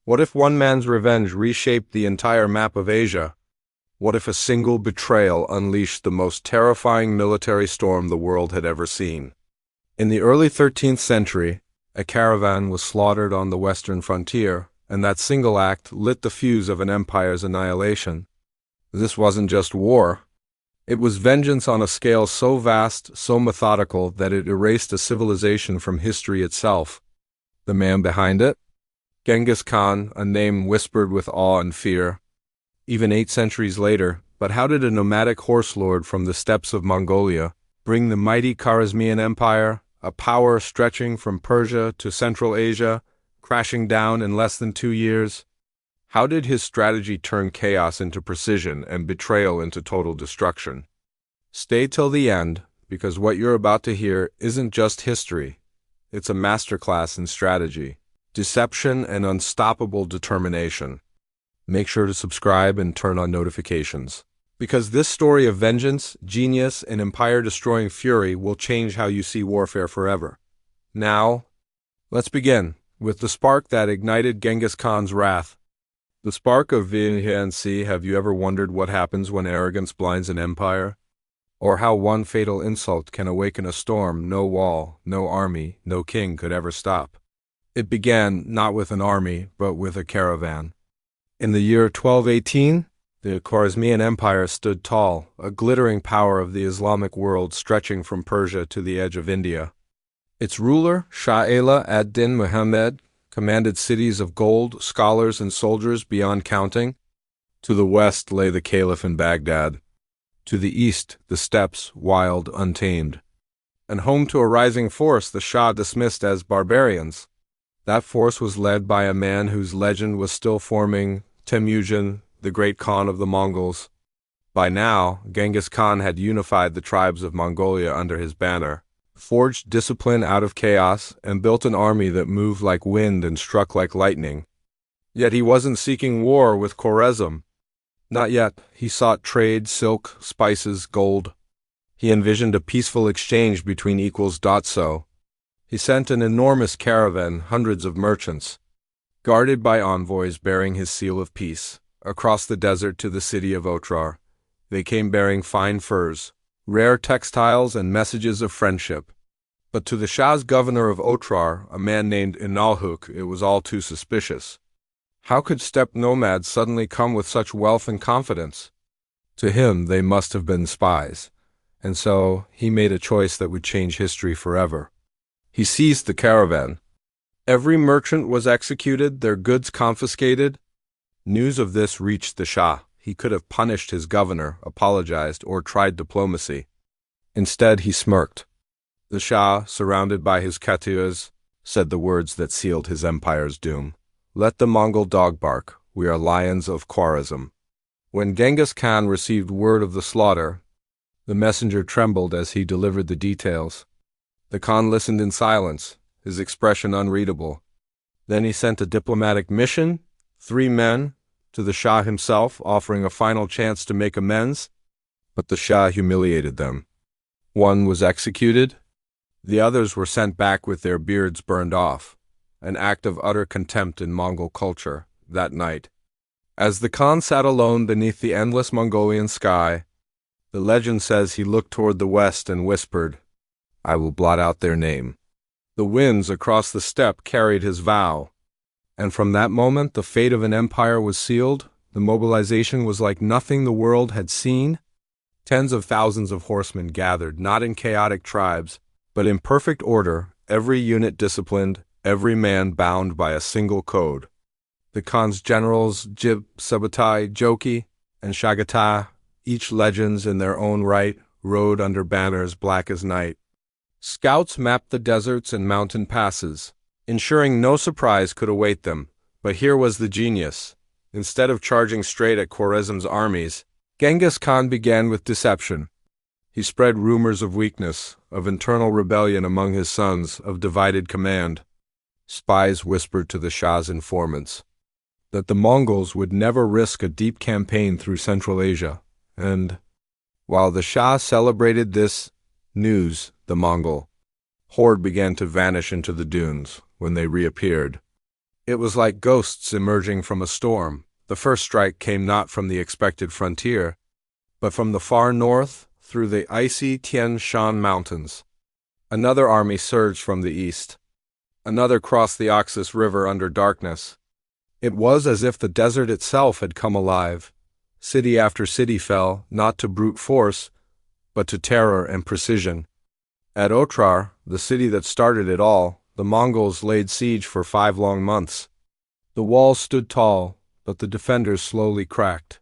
What if one man's revenge reshaped the entire map of Asia? What if a single betrayal unleashed the most terrifying military storm the world had ever seen? In the early 13th century, a caravan was slaughtered on the western frontier, and that single act lit the fuse of an empire's annihilation. This wasn't just war. It was vengeance on a scale so vast, so methodical, that it erased a civilization from history itself. The man behind it? Genghis Khan, a name whispered with awe and fear. Even 8 centuries later, but how did a nomadic horse lord from the steppes of Mongolia bring the mighty Khwarezm Empire, a power stretching from Persia to Central Asia, crashing down in less than 2 years? How did his strategy turn chaos into precision and betrayal into total destruction? Stay till the end, because what you're about to hear isn't just history. It's a masterclass in strategy, deception, and unstoppable determination. Make sure to subscribe and turn on notifications, because this story of vengeance, genius, and empire-destroying fury will change how you see warfare forever. Now, let's begin with the spark that ignited Genghis Khan's wrath. The spark of brilliance. Have you ever wondered what happens when arrogance blinds an empire? Or how one fatal insult can awaken a storm no wall, no army, no king could ever stop? It began not with an army, but with a caravan. In the year 1218, the Khwarezmian Empire stood tall, a glittering power of the Islamic world stretching from Persia to the edge of India. Its ruler, Shah Ala ad-Din Muhammad, commanded cities of gold, scholars, and soldiers beyond counting. To the west lay the Caliph in Baghdad. To the east, the steppes, wild, untamed. And home to a rising force the Shah dismissed as barbarians. That force was led by a man whose legend was still forming, Temujin, the great Khan of the Mongols. By now, Genghis Khan had unified the tribes of Mongolia under his banner, forged discipline out of chaos, and built an army that moved like wind and struck like lightning. Yet he wasn't seeking war with Khwarezm. Not yet. He sought trade, silk, spices, gold. He envisioned a peaceful exchange between equals. So he sent an enormous caravan, hundreds of merchants, guarded by envoys bearing his seal of peace, across the desert to the city of Otrar. They came bearing fine furs, rare textiles, and messages of friendship. But to the Shah's governor of Otrar, a man named Inalhuk, it was all too suspicious. How could steppe nomads suddenly come with such wealth and confidence? To him, they must have been spies, and so he made a choice that would change history forever. He seized the caravan. Every merchant was executed, their goods confiscated. News of this reached the Shah. He could have punished his governor, apologized, or tried diplomacy. Instead, he smirked. The Shah, surrounded by his courtiers, said the words that sealed his empire's doom. "Let the Mongol dog bark. We are lions of Khwarezm." When Genghis Khan received word of the slaughter, the messenger trembled as he delivered the details. The Khan listened in silence, his expression unreadable. Then he sent a diplomatic mission, 3 men, to the Shah himself, offering a final chance to make amends. But the Shah humiliated them. One was executed. The others were sent back with their beards burned off, an act of utter contempt in Mongol culture, that night. As the Khan sat alone beneath the endless Mongolian sky, the legend says he looked toward the west and whispered, "I will blot out their name." The winds across the steppe carried his vow, and from that moment the fate of an empire was sealed. The mobilization was like nothing the world had seen. Tens of thousands of horsemen gathered, not in chaotic tribes, but in perfect order, every unit disciplined, every man bound by a single code. The Khan's generals, Jib, Subutai, Joki, and Shagatai, each legends in their own right, rode under banners black as night. Scouts mapped the deserts and mountain passes, ensuring no surprise could await them. But here was the genius. Instead of charging straight at Khwarezm's armies, Genghis Khan began with deception. He spread rumors of weakness, of internal rebellion among his sons, of divided command. Spies whispered to the Shah's informants that the Mongols would never risk a deep campaign through Central Asia, and while the Shah celebrated this news, the Mongol horde began to vanish into the dunes. When they reappeared, It was like ghosts emerging from a storm. The first strike came not from the expected frontier, but from the far north, through the icy Tian Shan Mountains. Another army surged from the east. Another crossed the Oxus River under darkness. It was as if the desert itself had come alive. City after city fell, not to brute force, but to terror and precision. At Otrar, the city that started it all, the Mongols laid siege for 5 long months. The walls stood tall, but the defenders slowly cracked.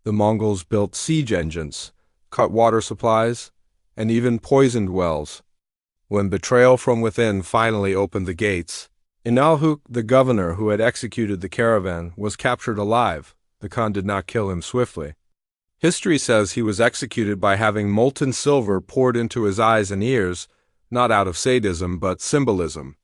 The Mongols built siege engines, cut water supplies, and even poisoned wells. When betrayal from within finally opened the gates, Inalhuk, the governor who had executed the caravan, was captured alive. The Khan did not kill him swiftly. History says he was executed by having molten silver poured into his eyes and ears, not out of sadism but symbolism.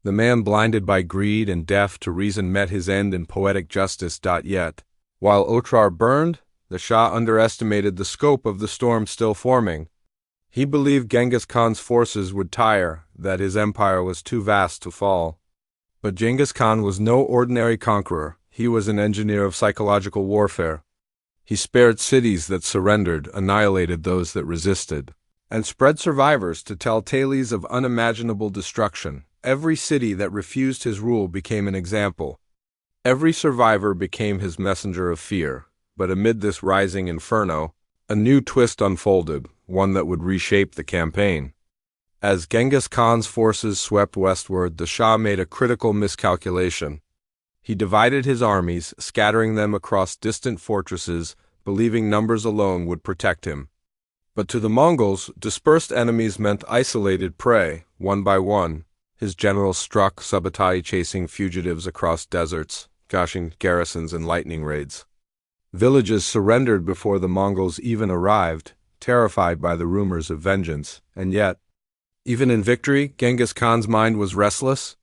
The man blinded by greed and deaf to reason met his end in poetic justice. Yet, while Otrar burned, the Shah underestimated the scope of the storm still forming. He believed Genghis Khan's forces would tire, that his empire was too vast to fall. But Genghis Khan was no ordinary conqueror. He was an engineer of psychological warfare. He spared cities that surrendered, annihilated those that resisted, and spread survivors to tell tales of unimaginable destruction. Every city that refused his rule became an example. Every survivor became his messenger of fear. But amid this rising inferno, a new twist unfolded, one that would reshape the campaign. As Genghis Khan's forces swept westward, the Shah made a critical miscalculation. He divided his armies, scattering them across distant fortresses, believing numbers alone would protect him. But to the Mongols, dispersed enemies meant isolated prey. One by one, his generals struck Subutai, chasing fugitives across deserts, gashing garrisons in lightning raids. Villages surrendered before the Mongols even arrived, terrified by the rumors of vengeance, and yet, even in victory, Genghis Khan's mind was restless.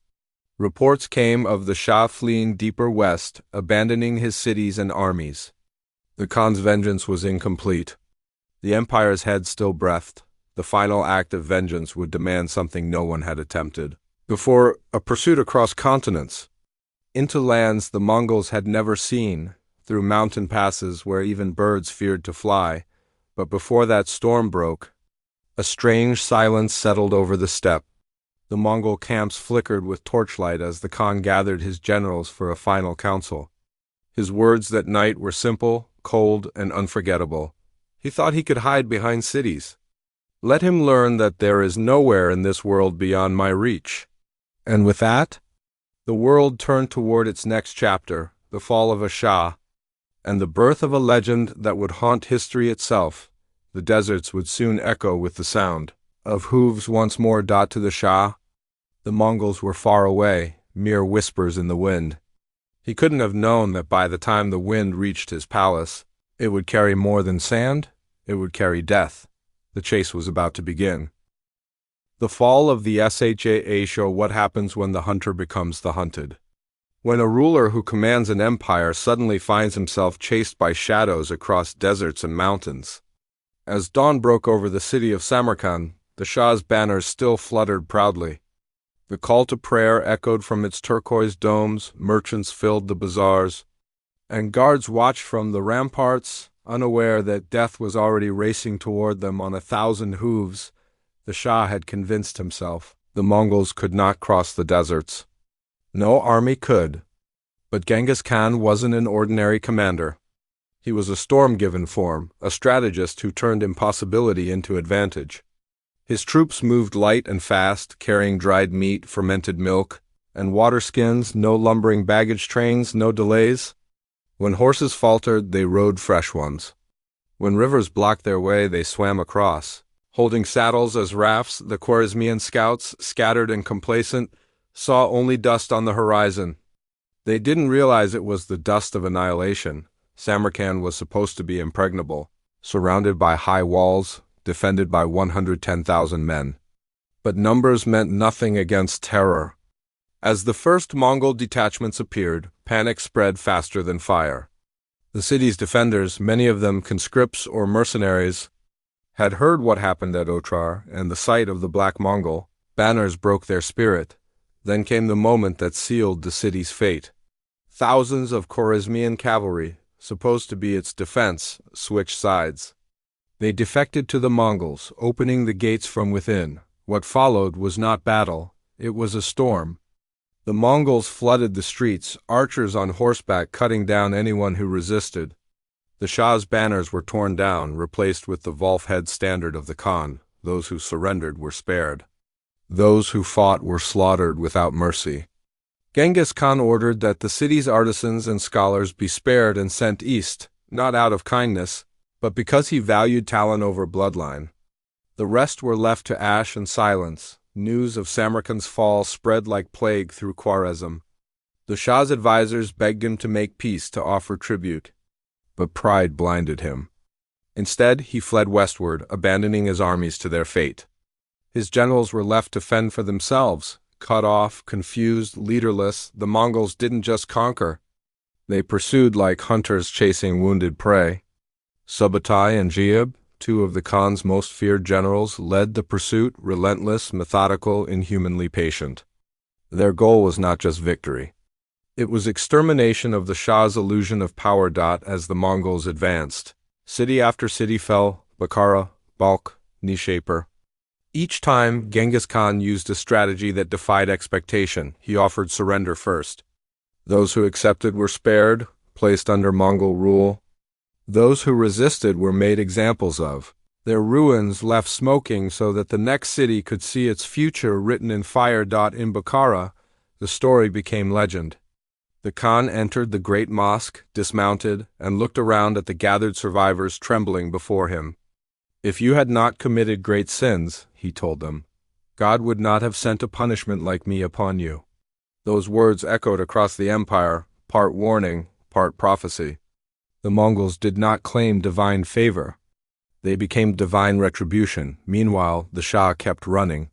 Reports came of the Shah fleeing deeper west, abandoning his cities and armies. The Khan's vengeance was incomplete. The empire's head still breathed. The final act of vengeance would demand something no one had attempted before: a pursuit across continents, into lands the Mongols had never seen, through mountain passes where even birds feared to fly. But before that storm broke, a strange silence settled over the steppe. The Mongol camps flickered with torchlight as the Khan gathered his generals for a final council. His words that night were simple, cold, and unforgettable. He thought he could hide behind cities. Let him learn that there is nowhere in this world beyond my reach. And with that, the world turned toward its next chapter, the fall of a Shah, and the birth of a legend that would haunt history itself. The deserts would soon echo with the sound of hooves once more. To the Shah, the Mongols were far away, mere whispers in the wind. He couldn't have known that by the time the wind reached his palace, it would carry more than sand, it would carry death. The chase was about to begin. The fall of the Shah show what happens when the hunter becomes the hunted. When a ruler who commands an empire suddenly finds himself chased by shadows across deserts and mountains. As dawn broke over the city of Samarkand, the Shah's banners still fluttered proudly. The call to prayer echoed from its turquoise domes, merchants filled the bazaars, and guards watched from the ramparts, unaware that death was already racing toward them on 1,000 hooves. The Shah had convinced himself the Mongols could not cross the deserts. No army could. But Genghis Khan wasn't an ordinary commander. He was a storm-given form, a strategist who turned impossibility into advantage. His troops moved light and fast, carrying dried meat, fermented milk, and water skins. No lumbering baggage trains, no delays. When horses faltered, they rode fresh ones. When rivers blocked their way, they swam across. Holding saddles as rafts, the Khwarezmian scouts, scattered and complacent, saw only dust on the horizon. They didn't realize it was the dust of annihilation. Samarkand was supposed to be impregnable, surrounded by high walls, defended by 110,000 men. But numbers meant nothing against terror. As the first Mongol detachments appeared, panic spread faster than fire. The city's defenders, many of them conscripts or mercenaries, had heard what happened at Otrar, and the sight of the Black Mongol banners broke their spirit. Then came the moment that sealed the city's fate. Thousands of Khwarezmian cavalry, supposed to be its defense, switched sides. They defected to the Mongols, opening the gates from within. What followed was not battle, it was a storm. The Mongols flooded the streets, archers on horseback cutting down anyone who resisted. The Shah's banners were torn down, replaced with the wolf-head standard of the Khan. Those who surrendered were spared. Those who fought were slaughtered without mercy. Genghis Khan ordered that the city's artisans and scholars be spared and sent east, not out of kindness, but because he valued talent over bloodline. The rest were left to ash and silence. News of Samarkand's fall spread like plague through Khwarezm. The Shah's advisors begged him to make peace, to offer tribute. But pride blinded him. Instead, he fled westward, abandoning his armies to their fate. His generals were left to fend for themselves. Cut off, confused, leaderless, the Mongols didn't just conquer. They pursued like hunters chasing wounded prey. Subutai and Jiyab, two of the Khan's most feared generals, led the pursuit, relentless, methodical, inhumanly patient. Their goal was not just victory. It was extermination of the Shah's illusion of power. As the Mongols advanced, city after city fell: Bukhara, Balkh, Nishapur. Each time, Genghis Khan used a strategy that defied expectation. He offered surrender first. Those who accepted were spared, placed under Mongol rule. Those who resisted were made examples of. Their ruins left smoking so that the next city could see its future written in fire. In Bukhara, the story became legend. The Khan entered the great mosque, dismounted, and looked around at the gathered survivors trembling before him. "If you had not committed great sins," he told them, "God would not have sent a punishment like me upon you." Those words echoed across the empire, part warning, part prophecy. The Mongols did not claim divine favor. They became divine retribution. Meanwhile, the Shah kept running.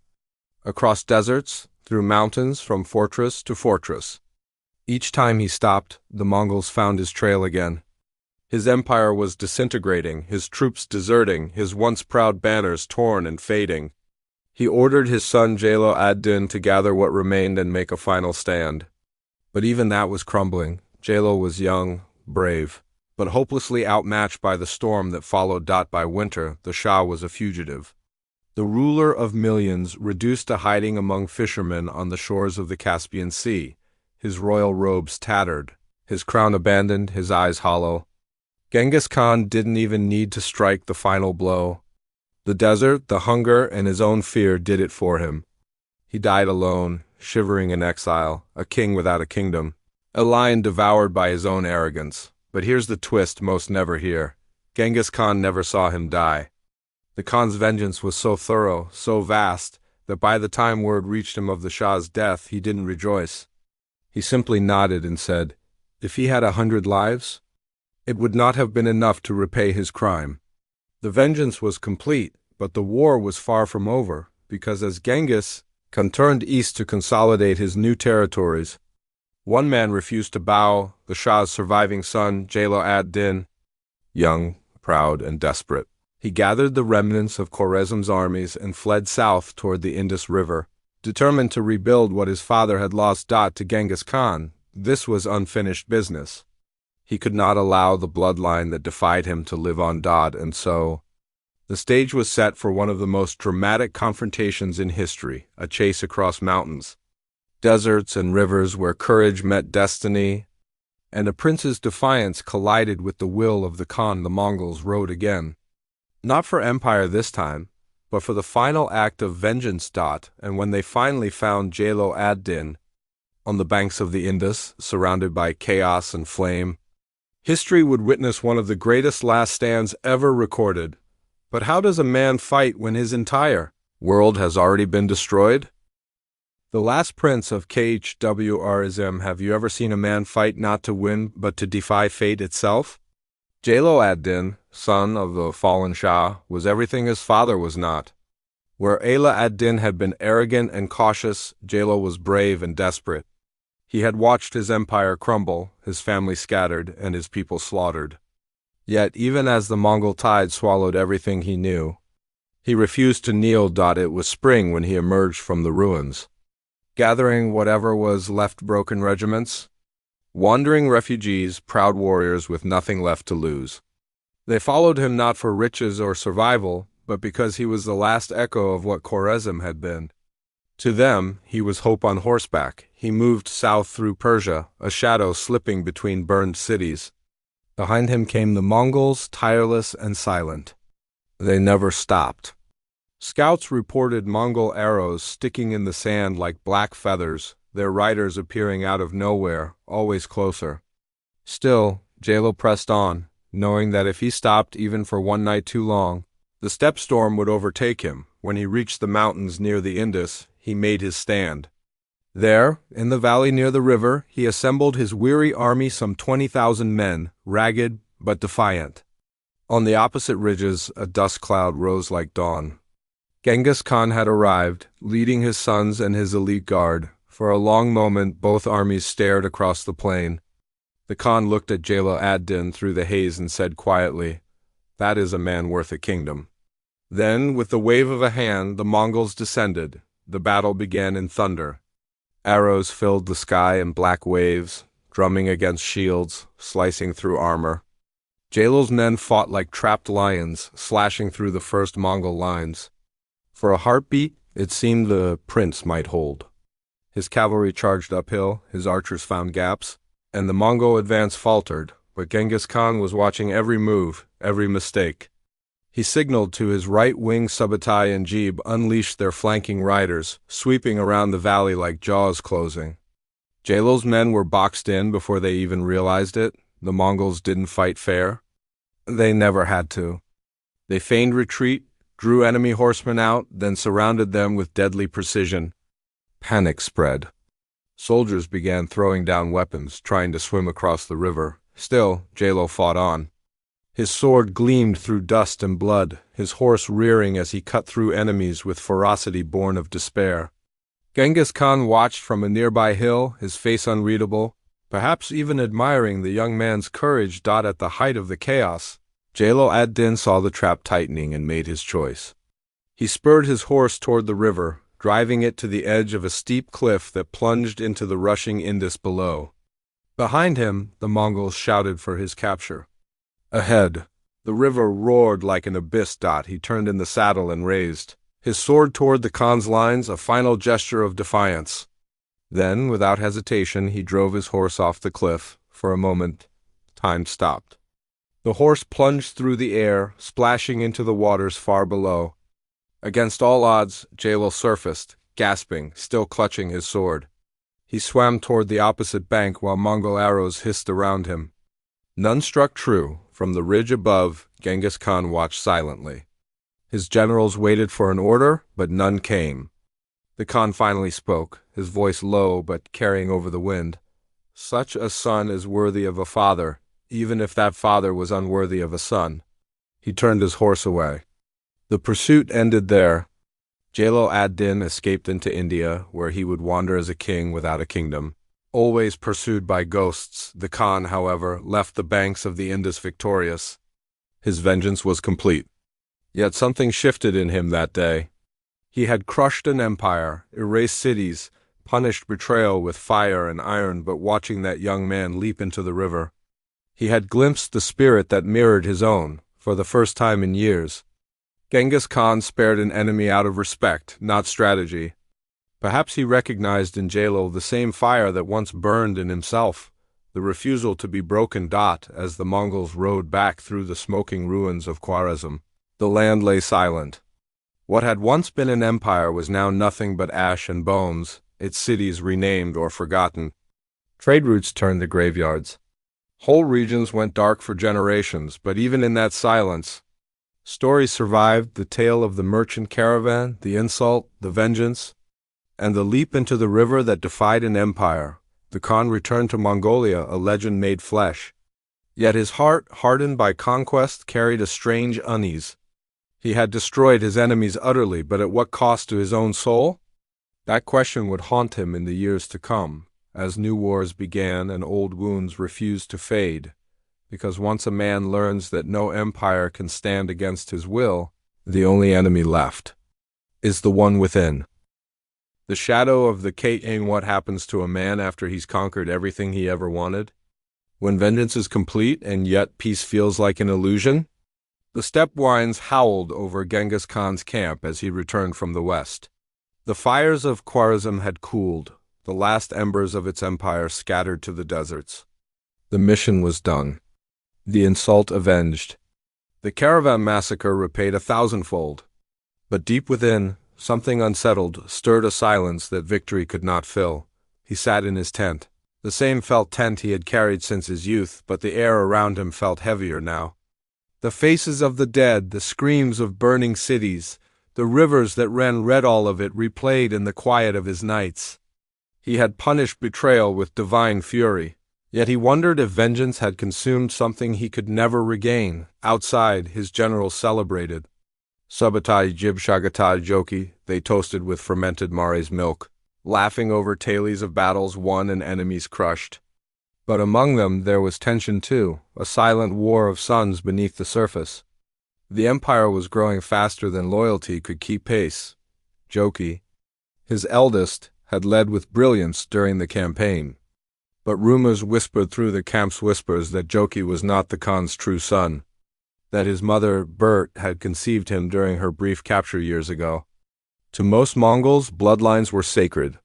Across deserts, through mountains, from fortress to fortress. Each time he stopped, the Mongols found his trail again. His empire was disintegrating, his troops deserting, his once proud banners torn and fading. He ordered his son Jalo ad-Din to gather what remained and make a final stand. But even that was crumbling. Jalo was young, brave, but hopelessly outmatched by the storm that followed. By winter, the Shah was a fugitive. The ruler of millions, reduced to hiding among fishermen on the shores of the Caspian Sea, his royal robes tattered, his crown abandoned, his eyes hollow. Genghis Khan didn't even need to strike the final blow. The desert, the hunger, and his own fear did it for him. He died alone, shivering in exile, a king without a kingdom, a lion devoured by his own arrogance. But here's the twist most never hear. Genghis Khan never saw him die. The Khan's vengeance was so thorough, so vast, that by the time word reached him of the Shah's death, he didn't rejoice. He simply nodded and said, "If he had 100 lives, it would not have been enough to repay his crime." The vengeance was complete, but the war was far from over, because as Genghis Khan turned east to consolidate his new territories, one man refused to bow: the Shah's surviving son, Jalo ad-Din. Young, proud, and desperate, he gathered the remnants of Khwarezm's armies and fled south toward the Indus River, determined to rebuild what his father had lost. To Genghis Khan, this was unfinished business. He could not allow the bloodline that defied him to live on. And so, the stage was set for one of the most dramatic confrontations in history, a chase across mountains, deserts, and rivers where courage met destiny, and a prince's defiance collided with the will of the Khan. The Mongols rode again. Not for empire this time, but for the final act of vengeance. And when they finally found Jalo ad-Din on the banks of the Indus, surrounded by chaos and flame, history would witness one of the greatest last stands ever recorded. But how does a man fight when his entire world has already been destroyed? The last prince of Khwarezm. Have you ever seen a man fight not to win, but to defy fate itself? Jalo ad-Din, son of the fallen Shah, was everything his father was not. Where Ala ad-Din had been arrogant and cautious, Jalo was brave and desperate. He had watched his empire crumble, his family scattered, and his people slaughtered. Yet, even as the Mongol tide swallowed everything he knew, he refused to kneel. It was spring when he emerged from the ruins. gathering whatever was left broken regiments. Wandering refugees, proud warriors with nothing left to lose. They followed him not for riches or survival, but because he was the last echo of what Khwarezm had been. To them, he was hope on horseback. He moved south through Persia, a shadow slipping between burned cities. Behind him came the Mongols, tireless and silent. They never stopped. Scouts reported Mongol arrows sticking in the sand like black feathers, their riders appearing out of nowhere, always closer. Still, Jalo pressed on, knowing that if he stopped even for one night too long, the steppe storm would overtake him. When he reached the mountains near the Indus, he made his stand. There, in the valley near the river, he assembled his weary army, some 20,000 men, ragged but defiant. On the opposite ridges, a dust cloud rose like dawn. Genghis Khan had arrived, leading his sons and his elite guard. For a long moment, both armies stared across the plain. The Khan looked at Jalal ad-Din through the haze and said quietly, "That is a man worth a kingdom." Then, with the wave of a hand, the Mongols descended. The battle began in thunder. Arrows filled the sky in black waves, drumming against shields, slicing through armor. Jalal's men fought like trapped lions, slashing through the first Mongol lines. For a heartbeat, it seemed the prince might hold. His cavalry charged uphill, his archers found gaps, and the Mongol advance faltered, but Genghis Khan was watching every move, every mistake. He signaled to his right-wing Subutai and Jeeb unleashed their flanking riders, sweeping around the valley like jaws closing. Jalal's men were boxed in before they even realized it. The Mongols didn't fight fair. They never had to. They feigned retreat, drew enemy horsemen out, then surrounded them with deadly precision. Panic spread. Soldiers began throwing down weapons, trying to swim across the river. Still, Jalal fought on. His sword gleamed through dust and blood, his horse rearing as he cut through enemies with ferocity born of despair. Genghis Khan watched from a nearby hill, his face unreadable, perhaps even admiring the young man's courage at the height of the chaos. Jalal ad-Din saw the trap tightening and made his choice. He spurred his horse toward the river, driving it to the edge of a steep cliff that plunged into the rushing Indus below. Behind him, the Mongols shouted for his capture. Ahead, the river roared like an abyss. He turned in the saddle and raised his sword toward the Khan's lines, a final gesture of defiance. Then, without hesitation, he drove his horse off the cliff. For a moment, time stopped. The horse plunged through the air, splashing into the waters far below. Against all odds, Jalal surfaced, gasping, still clutching his sword. He swam toward the opposite bank while Mongol arrows hissed around him. None struck true. From the ridge above, Genghis Khan watched silently. His generals waited for an order, but none came. The Khan finally spoke, his voice low but carrying over the wind. "Such a son is worthy of a father, even if that father was unworthy of a son." He turned his horse away. The pursuit ended there. Jalal ad-Din escaped into India, where he would wander as a king without a kingdom. Always pursued by ghosts, the Khan, however, left the banks of the Indus victorious. His vengeance was complete. Yet something shifted in him that day. He had crushed an empire, erased cities, punished betrayal with fire and iron, but watching that young man leap into the river, he had glimpsed the spirit that mirrored his own, for the first time in years. Genghis Khan spared an enemy out of respect, not strategy. Perhaps he recognized in Jalal the same fire that once burned in himself, the refusal to be broken. As the Mongols rode back through the smoking ruins of Khwarezm, the land lay silent. What had once been an empire was now nothing but ash and bones, its cities renamed or forgotten. Trade routes turned to graveyards. Whole regions went dark for generations, but even in that silence, stories survived: the tale of the merchant caravan, the insult, the vengeance, and the leap into the river that defied an empire. The Khan returned to Mongolia, a legend made flesh. Yet his heart, hardened by conquest, carried a strange unease. He had destroyed his enemies utterly, but at what cost to his own soul? That question would haunt him in the years to come, as new wars began and old wounds refused to fade. Because once a man learns that no empire can stand against his will, the only enemy left is the one within. The shadow of the Kate. What happens to a man after he's conquered everything he ever wanted? When vengeance is complete and yet peace feels like an illusion? The steppe winds howled over Genghis Khan's camp as he returned from the west. The fires of Khwarezm had cooled, the last embers of its empire scattered to the deserts. The mission was done. The insult avenged. The caravan massacre repaid 1,000-fold. But deep within, something unsettled stirred a silence that victory could not fill. He sat in his tent. The same felt tent he had carried since his youth, but the air around him felt heavier now. The faces of the dead, the screams of burning cities, the rivers that ran red, all of it replayed in the quiet of his nights. He had punished betrayal with divine fury, yet he wondered if vengeance had consumed something he could never regain. Outside, his generals celebrated. Subutai Jib Shagatai Joki, they toasted with fermented mare's milk, laughing over tales of battles won and enemies crushed. But among them there was tension too, a silent war of suns beneath the surface. The empire was growing faster than loyalty could keep pace. Joki, his eldest, had led with brilliance during the campaign. But rumors whispered through the camp's whispers that Joki was not the Khan's true son, that his mother, Bert, had conceived him during her brief capture years ago. To most Mongols, bloodlines were sacred.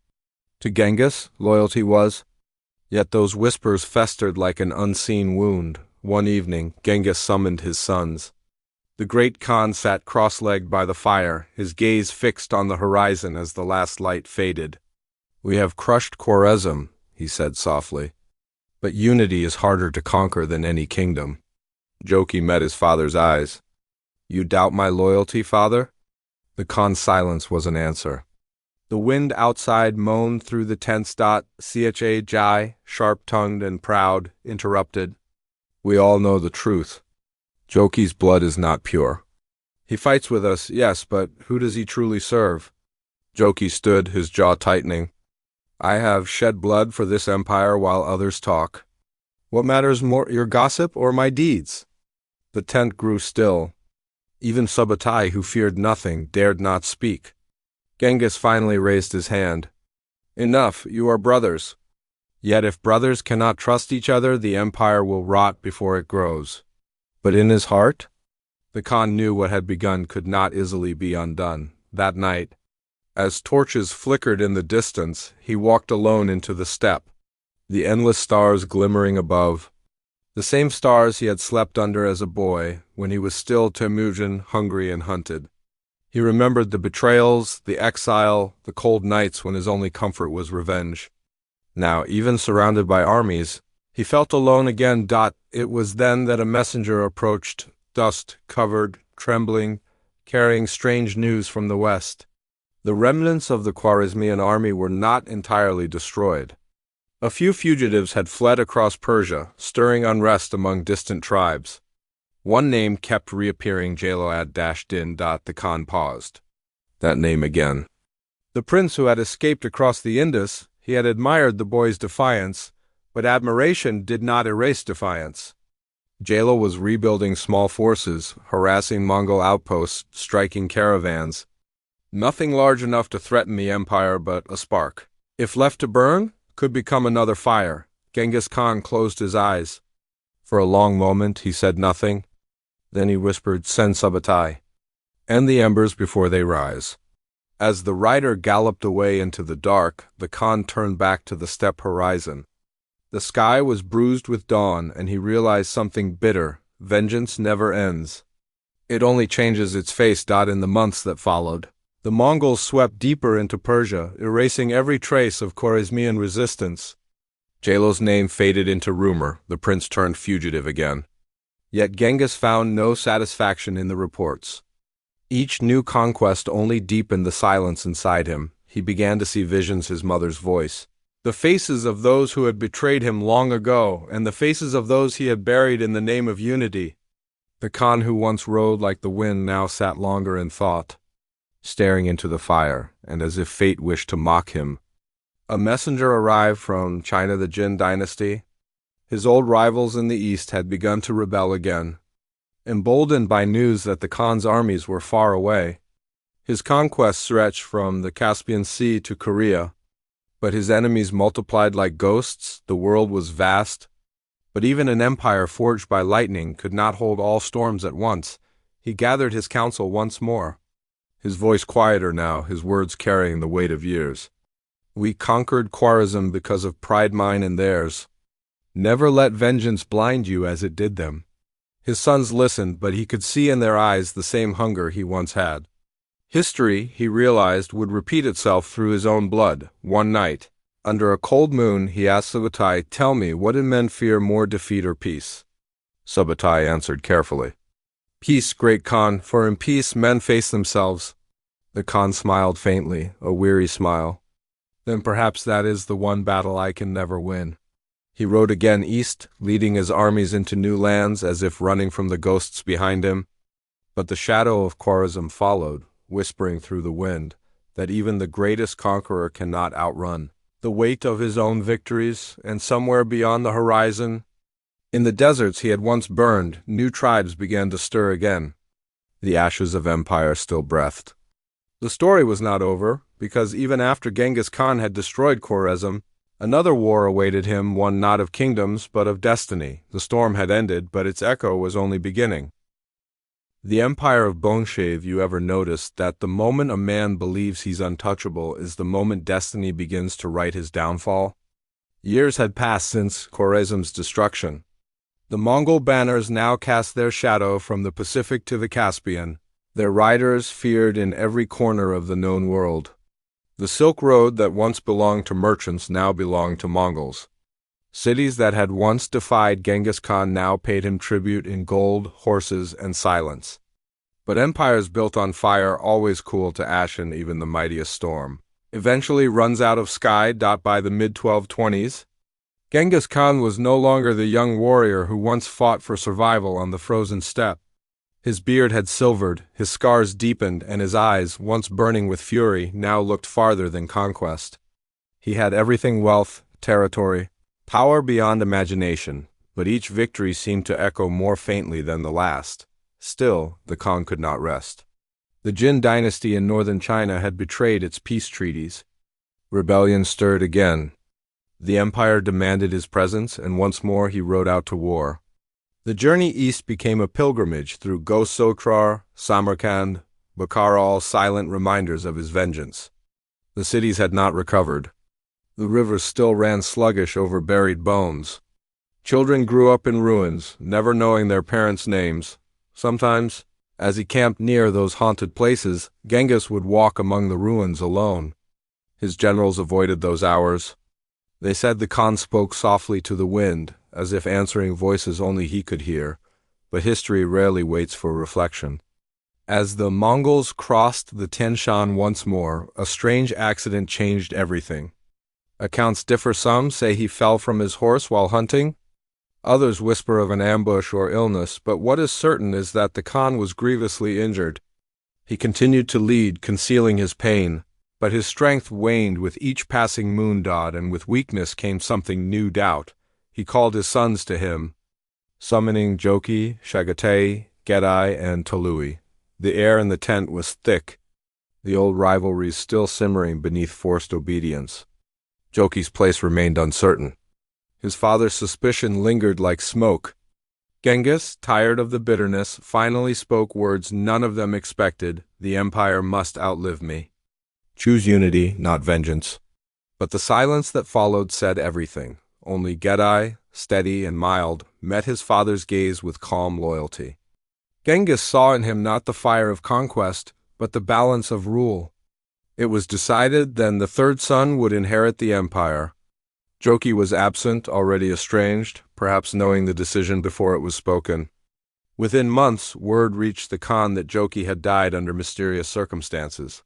To Genghis, loyalty was. Yet those whispers festered like an unseen wound. One evening, Genghis summoned his sons. The great Khan sat cross-legged by the fire, his gaze fixed on the horizon as the last light faded. "We have crushed Khwarezm," he said softly. "But unity is harder to conquer than any kingdom." Joki met his father's eyes. "You doubt my loyalty, father?" The Khan's silence was an answer. The wind outside moaned through the tents. Cha Jai, sharp-tongued and proud, interrupted. "We all know the truth. Joki's blood is not pure. He fights with us, yes, but who does he truly serve?" Joki stood, his jaw tightening. "I have shed blood for this empire while others talk. What matters more, your gossip or my deeds?" The tent grew still. Even Subutai, who feared nothing, dared not speak. Genghis finally raised his hand. "Enough, you are brothers. Yet if brothers cannot trust each other, the empire will rot before it grows." But in his heart? The Khan knew what had begun could not easily be undone. That night, as torches flickered in the distance, he walked alone into the steppe, the endless stars glimmering above. The same stars he had slept under as a boy, when he was still Temujin, hungry and hunted. He remembered the betrayals, the exile, the cold nights when his only comfort was revenge. Now, even surrounded by armies, he felt alone again. It was then that a messenger approached, dust-covered, trembling, carrying strange news from the west. The remnants of the Khwarezmian army were not entirely destroyed. A few fugitives had fled across Persia, stirring unrest among distant tribes. One name kept reappearing, Jalad-Din. The Khan paused. That name again. The prince who had escaped across the Indus, he had admired the boy's defiance, but admiration did not erase defiance. Jalal was rebuilding small forces, harassing Mongol outposts, striking caravans. Nothing large enough to threaten the empire, but a spark, if left to burn, could become another fire. Genghis Khan closed his eyes. For a long moment he said nothing. Then he whispered, "Send Subutai. End the embers before they rise." As the rider galloped away into the dark, the Khan turned back to the steppe horizon. The sky was bruised with dawn, and he realized something bitter. Vengeance never ends. It only changes its face. In the months that followed, the Mongols swept deeper into Persia, erasing every trace of Khwarezmian resistance. Jalal's name faded into rumor. The prince turned fugitive again. Yet Genghis found no satisfaction in the reports. Each new conquest only deepened the silence inside him. He began to see visions, his mother's voice, the faces of those who had betrayed him long ago, and the faces of those he had buried in the name of unity. The Khan who once rode like the wind now sat longer in thought, staring into the fire, and as if fate wished to mock him. A messenger arrived from China, the Jin dynasty. His old rivals in the east had begun to rebel again. Emboldened by news that the Khan's armies were far away, His conquests stretched from the Caspian Sea to Korea, but his enemies multiplied like ghosts. The world was vast, but even an empire forged by lightning could not hold all storms at once. He gathered his council once more, his voice quieter now, his words carrying the weight of years. We conquered Khwarezm because of pride mine and theirs. Never let vengeance blind you as it did them. His sons listened, but he could see in their eyes the same hunger he once had. History, he realized, would repeat itself through his own blood. One night, under a cold moon, he asked Subutai, "Tell me, what do men fear more, defeat or peace?" Subutai answered carefully, "Peace, great Khan, for in peace men face themselves." The Khan smiled faintly, a weary smile. "Then perhaps that is the one battle I can never win." He rode again east, leading his armies into new lands as if running from the ghosts behind him. But the shadow of Khwarezm followed, whispering through the wind that even the greatest conqueror cannot outrun the weight of his own victories. And somewhere beyond the horizon, in the deserts he had once burned, new tribes began to stir again. The ashes of empire still breathed. The story was not over, because even after Genghis Khan had destroyed Khwarezm, another war awaited him, one not of kingdoms but of destiny. The storm had ended, but its echo was only beginning. The empire of Boneshave, you ever noticed that the moment a man believes he's untouchable is the moment destiny begins to write his downfall? Years had passed since Khwarezm's destruction. The Mongol banners now cast their shadow from the Pacific to the Caspian, their riders feared in every corner of the known world. The Silk Road that once belonged to merchants now belonged to Mongols. Cities that had once defied Genghis Khan now paid him tribute in gold, horses, and silence. But empires built on fire, always cool to ashen even the mightiest storm, eventually runs out of sky. By the mid-1220s, Genghis Khan was no longer the young warrior who once fought for survival on the frozen steppe. His beard had silvered, his scars deepened, and his eyes, once burning with fury, now looked farther than conquest. He had everything: wealth, territory, power beyond imagination, but each victory seemed to echo more faintly than the last. Still, the Khan could not rest. The Jin dynasty in northern China had betrayed its peace treaties. Rebellion stirred again. The empire demanded his presence, and once more he rode out to war. The journey east became a pilgrimage through Gosokrar, Samarkand, Bukhara, all silent reminders of his vengeance. The cities had not recovered. The rivers still ran sluggish over buried bones. Children grew up in ruins, never knowing their parents' names. Sometimes, as he camped near those haunted places, Genghis would walk among the ruins alone. His generals avoided those hours. They said the Khan spoke softly to the wind, as if answering voices only he could hear, but history rarely waits for reflection. As the Mongols crossed the Tian Shan once more, a strange accident changed everything. Accounts differ. Some say he fell from his horse while hunting. Others whisper of an ambush or illness, but what is certain is that the Khan was grievously injured. He continued to lead, concealing his pain, but his strength waned with each passing moon dot, and with weakness came something new: doubt. He called his sons to him, summoning Joki, Chagatai, Gedai, and Tolui. The air in the tent was thick, the old rivalries still simmering beneath forced obedience. Joki's place remained uncertain. His father's suspicion lingered like smoke. Genghis, tired of the bitterness, finally spoke words none of them expected: "The empire must outlive me. Choose unity, not vengeance." But the silence that followed said everything. Only Gedai, steady and mild, met his father's gaze with calm loyalty. Genghis saw in him not the fire of conquest, but the balance of rule. It was decided then the third son would inherit the empire. Joki was absent, already estranged, perhaps knowing the decision before it was spoken. Within months, word reached the Khan that Joki had died under mysterious circumstances.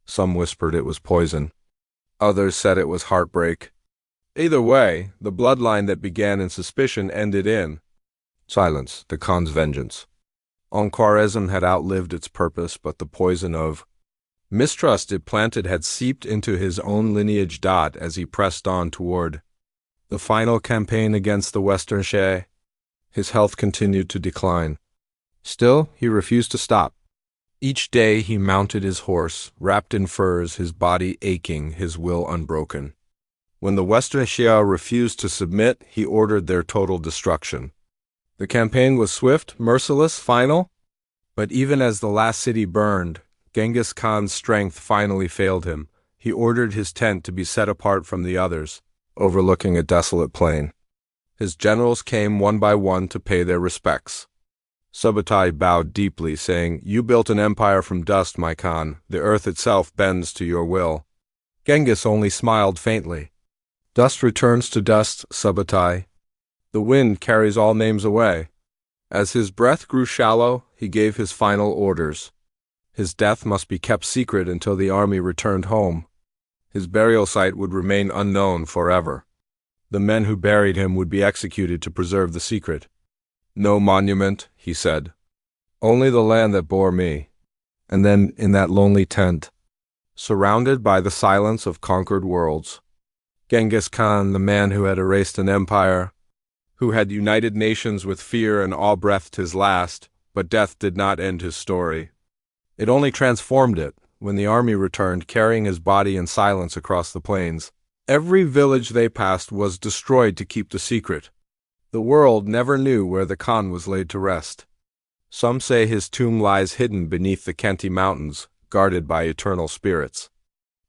Some whispered it was poison. Others said it was heartbreak. Either way, the bloodline that began in suspicion ended in silence, the Khan's vengeance. Khwarezm had outlived its purpose, but the poison of mistrust it planted had seeped into his own lineage. As he pressed on toward the final campaign against the Western Shay, his health continued to decline. Still, he refused to stop. Each day he mounted his horse, wrapped in furs, his body aching, his will unbroken. When the Western Asia refused to submit, he ordered their total destruction. The campaign was swift, merciless, final, but even as the last city burned, Genghis Khan's strength finally failed him. He ordered his tent to be set apart from the others, overlooking a desolate plain. His generals came one by one to pay their respects. Subutai bowed deeply, saying, "You built an empire from dust, my Khan. The earth itself bends to your will." Genghis only smiled faintly. "Dust returns to dust, Subutai. The wind carries all names away." As his breath grew shallow, he gave his final orders. His death must be kept secret until the army returned home. His burial site would remain unknown forever. The men who buried him would be executed to preserve the secret. "No monument," he said. "Only the land that bore me." And then, in that lonely tent, surrounded by the silence of conquered worlds, Genghis Khan, the man who had erased an empire, who had united nations with fear and awe, breathed his last, but death did not end his story. It only transformed it. When the army returned, carrying his body in silence across the plains, every village they passed was destroyed to keep the secret. The world never knew where the Khan was laid to rest. Some say his tomb lies hidden beneath the Khenti Mountains, guarded by eternal spirits.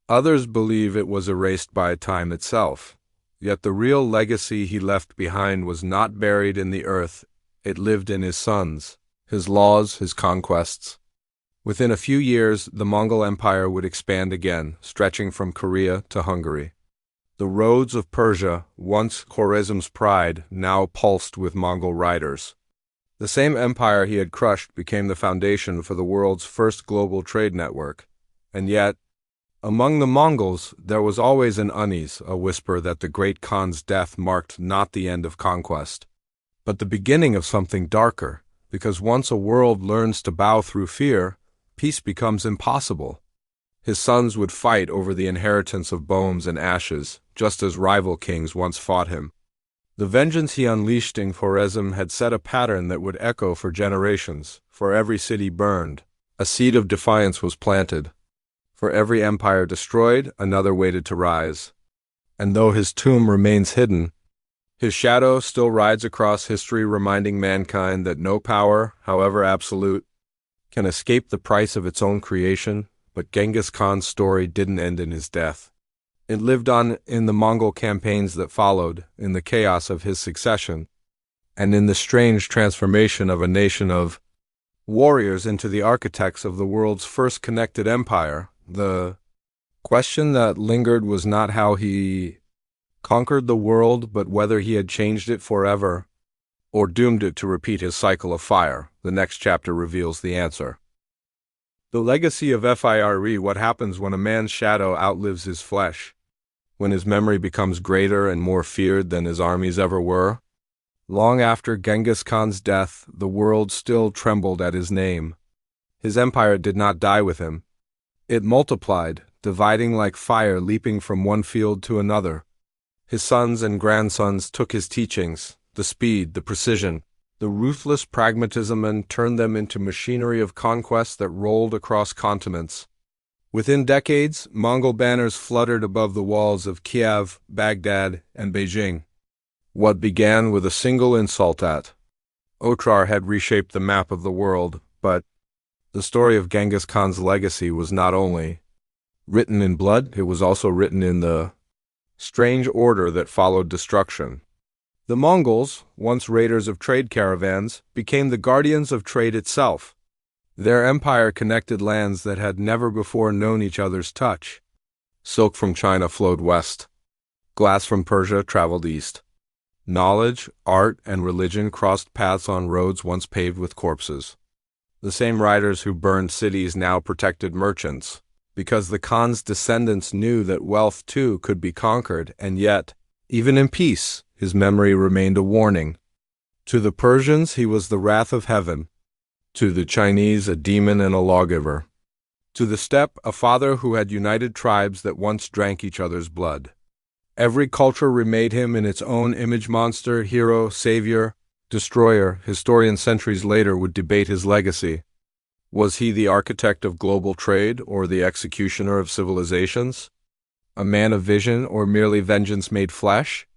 Others believe it was erased by time itself. Yet the real legacy he left behind was not buried in the earth. It lived in his sons, his laws, his conquests. Within a few years, the Mongol Empire would expand again, stretching from Korea to Hungary. The roads of Persia, once Khwarezm's pride, now pulsed with Mongol riders. The same empire he had crushed became the foundation for the world's first global trade network. And yet, among the Mongols, there was always an unease, a whisper that the great Khan's death marked not the end of conquest, but the beginning of something darker, because once a world learns to bow through fear, peace becomes impossible. His sons would fight over the inheritance of bones and ashes, just as rival kings once fought him. The vengeance he unleashed in Khwarezm had set a pattern that would echo for generations. For every city burned, a seed of defiance was planted. For every empire destroyed, another waited to rise. And though his tomb remains hidden, his shadow still rides across history, reminding mankind that no power, however absolute, can escape the price of its own creation. But Genghis Khan's story didn't end in his death. It lived on in the Mongol campaigns that followed, in the chaos of his succession, and in the strange transformation of a nation of warriors into the architects of the world's first connected empire. The question that lingered was not how he conquered the world, but whether he had changed it forever or doomed it to repeat his cycle of fire. The next chapter reveals the answer. The legacy of Fire, what happens when a man's shadow outlives his flesh, when his memory becomes greater and more feared than his armies ever were. Long after Genghis Khan's death, the world still trembled at his name. His empire did not die with him. It multiplied, dividing like fire, leaping from one field to another. His sons and grandsons took his teachings, the speed, the precision, the ruthless pragmatism, and turned them into machinery of conquest that rolled across continents. Within decades, Mongol banners fluttered above the walls of Kiev, Baghdad, and Beijing. What began with a single insult at Otrar had reshaped the map of the world, but the story of Genghis Khan's legacy was not only written in blood, it was also written in the strange order that followed destruction. The Mongols, once raiders of trade caravans, became the guardians of trade itself. Their empire connected lands that had never before known each other's touch. Silk from China flowed west. Glass from Persia traveled east. Knowledge, art, and religion crossed paths on roads once paved with corpses. The same riders who burned cities now protected merchants, because the Khan's descendants knew that wealth too could be conquered, and yet, even in peace, his memory remained a warning. To the Persians, he was the wrath of heaven. To the Chinese, a demon and a lawgiver. To the steppe, a father who had united tribes that once drank each other's blood. Every culture remade him in its own image: monster, hero, savior, destroyer. Historians centuries later would debate his legacy. Was he the architect of global trade or the executioner of civilizations? A man of vision or merely vengeance made flesh?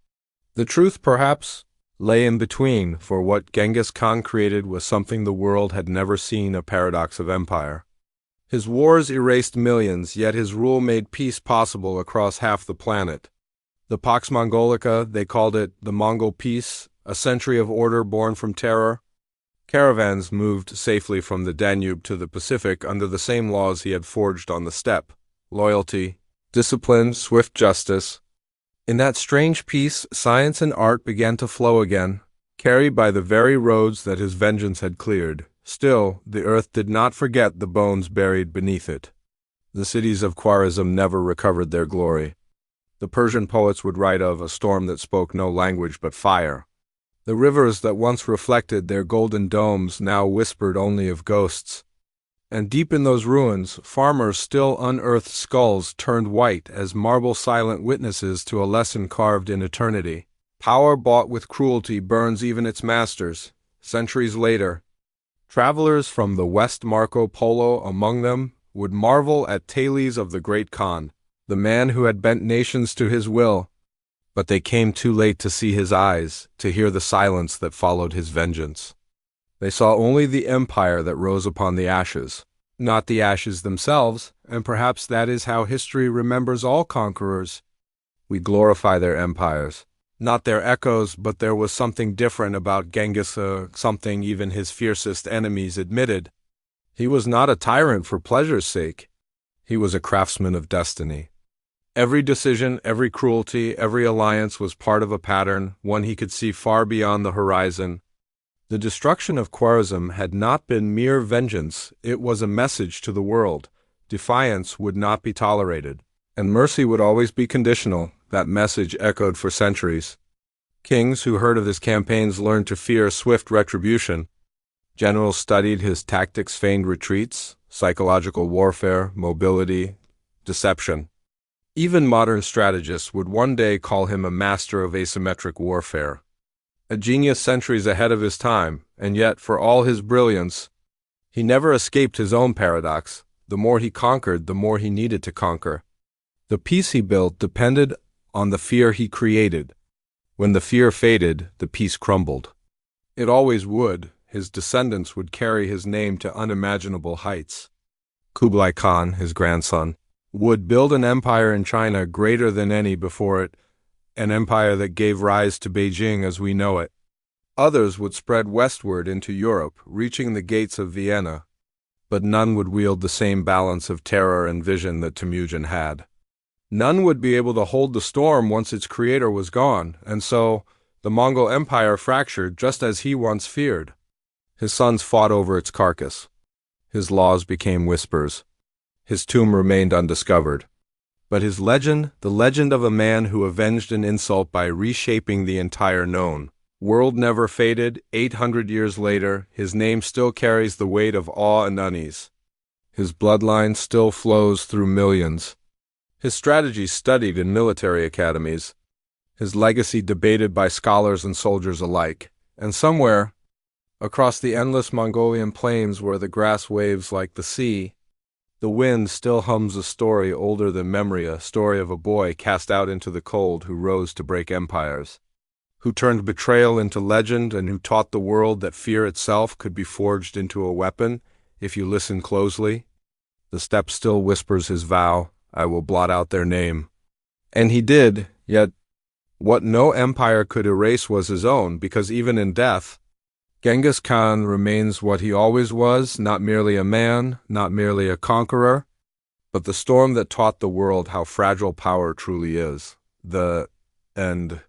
The truth, perhaps, lay in between, for what Genghis Khan created was something the world had never seen: a paradox of empire. His wars erased millions, yet his rule made peace possible across half the planet. The Pax Mongolica, they called it the Mongol peace, a century of order born from terror. Caravans moved safely from the Danube to the Pacific under the same laws he had forged on the steppe: loyalty, discipline, swift justice. In that strange peace, science and art began to flow again, carried by the very roads that his vengeance had cleared. Still, the earth did not forget the bones buried beneath it. The cities of Khwarezm never recovered their glory. The Persian poets would write of a storm that spoke no language but fire. The rivers that once reflected their golden domes now whispered only of ghosts. And deep in those ruins, farmers' still unearthed skulls turned white as marble, silent witnesses to a lesson carved in eternity. Power bought with cruelty burns even its masters. Centuries later, travelers from the West, Marco Polo among them, would marvel at tales of the great Khan, the man who had bent nations to his will. But they came too late to see his eyes, to hear the silence that followed his vengeance. They saw only the empire that rose upon the ashes, not the ashes themselves, and perhaps that is how history remembers all conquerors. We glorify their empires, not their echoes, but there was something different about Genghis, something even his fiercest enemies admitted. He was not a tyrant for pleasure's sake. He was a craftsman of destiny. Every decision, every cruelty, every alliance was part of a pattern, one he could see far beyond the horizon. The destruction of Khwarezm had not been mere vengeance, it was a message to the world. Defiance would not be tolerated, and mercy would always be conditional. That message echoed for centuries. Kings who heard of his campaigns learned to fear swift retribution. Generals studied his tactics: feigned retreats, psychological warfare, mobility, deception. Even modern strategists would one day call him a master of asymmetric warfare. A genius centuries ahead of his time, and yet, for all his brilliance, he never escaped his own paradox. The more he conquered, the more he needed to conquer. The peace he built depended on the fear he created. When the fear faded, the peace crumbled. It always would. His descendants would carry his name to unimaginable heights. Kublai Khan, his grandson, would build an empire in China greater than any before it, an empire that gave rise to Beijing as we know it. Others would spread westward into Europe, reaching the gates of Vienna, but none would wield the same balance of terror and vision that Temujin had. None would be able to hold the storm once its creator was gone, and so the Mongol Empire fractured just as he once feared. His sons fought over its carcass. His laws became whispers. His tomb remained undiscovered. But his legend, the legend of a man who avenged an insult by reshaping the entire known world, never faded. 800 years later, his name still carries the weight of awe and unease. His bloodline still flows through millions. His strategies studied in military academies. His legacy debated by scholars and soldiers alike. And somewhere, across the endless Mongolian plains where the grass waves like the sea, the wind still hums a story older than memory, a story of a boy cast out into the cold who rose to break empires, who turned betrayal into legend, and who taught the world that fear itself could be forged into a weapon if you listen closely. The steppe still whispers his vow: I will blot out their name. And he did, yet what no empire could erase was his own, because even in death, Genghis Khan remains what he always was: not merely a man, not merely a conqueror, but the storm that taught the world how fragile power truly is. The end.